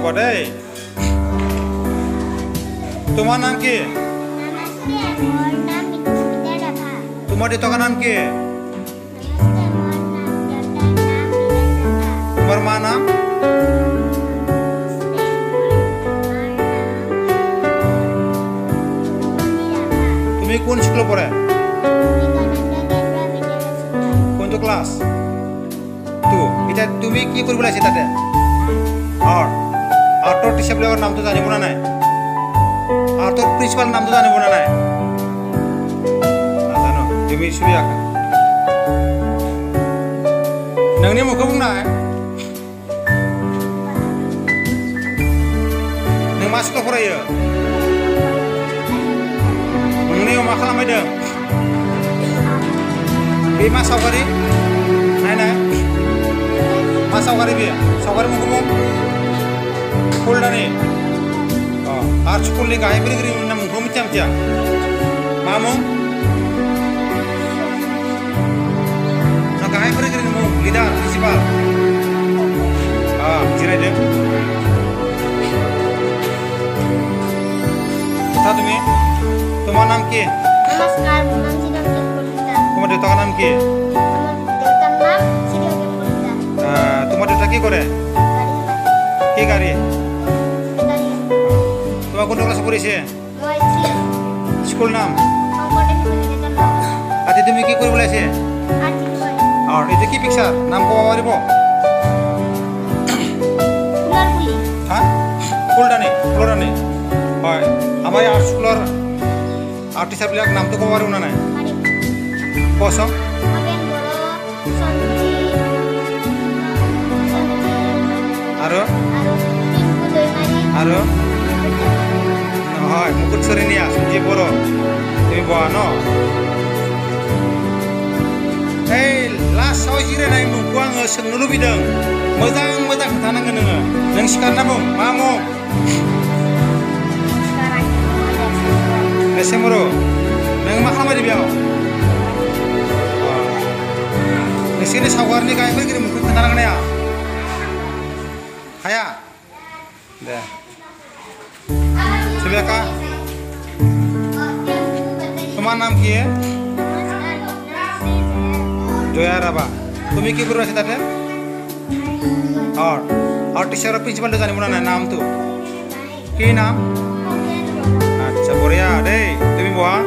र'ब देই তোমাৰ নাম কি তোমাৰ দেউতাকৰ নাম কি তোমার মা নাম তুমি কোন স্কুলত পঢ়ে কোনটো ক্লাস তো এটা তুমি কি কৰিব লাগিছে তাতে আৰ্টৰ টিচাৰবিলাকৰ নামটো জানিব না নাই আৰ্টৰ প্ৰিন্সিপাল নামটো জানিব না নাই নাজানো তুমি ছবি আঁকা नोंनि मुंखौ बुंनाय नों मा स्कुलाव फरायो नोंनियाव मा खालामबायदों बे मा सावगारि नायनाय मा सावगारि बे सावगारि मुंखौ बुं फुलदानि आर्ट स्कुलनि गाहाय फोरोंगिरिनि मुंखौ मिथिया मिथिया मा मुं गाहाय फोरोंगिरिनि मुं लिडार प्रिन्सिपाल जिरायदो কথা তুমি তোমার নাম কি नमस्कार মোৰ নাম চিৰঞ্জীৱ কলিতা তোমাৰ দেউতাকৰ নাম কি মোৰ দেউতাৰ নাম চিৰঞ্জীৱ কলিতা তোমাৰ দেউতা কি কৰে কি গাড়ী তোমাৰ কোন ক্লাসে পড়িছে মই স্কুল নাম শংকৰদেৱ বিদ্যালয় আজি তুমি কি কৰিব লাগিছে আৰ এটা কি পিকচাৰ নাম কব পাৰিব ফুলৰ পুলি হ্যাঁ ফুলদানি ফুলদানি হয় আমাৰ আৰ্ট স্কুলেৰ আৰ্ট টিচাৰবিলাক নামটো কব পাৰিব না নাই কচোন ভৱেন বড়ো আৰু টিংকু দৈমাৰী আৰু হয় মুকুট চৰিণীয়া সঞ্জীৱ বড়ো তুমি বহা ন এই लास्ट आव जिरायनाय मुंखौ आङो सोंनो लुबैदों मोजां मोजां खोन्थानांगोन नोङो नों सिखारना बुं मा मुं एसे बर' नों मा खालामबायदों बेयाव नोंसोरनि सावगारिनि गाहाय फोरोंगिरि मुंखौ खोन्थानांगोन हाया हाया दे ছবি আঁকা তোমার নাম কি জয়া রাবা তুমি কি করবে তাতে আর টিচার প্রিন্সিপালটা জানিব না নাম তো কি নাম আচ্ছা বঢ়িয়া দেই তুমি বহা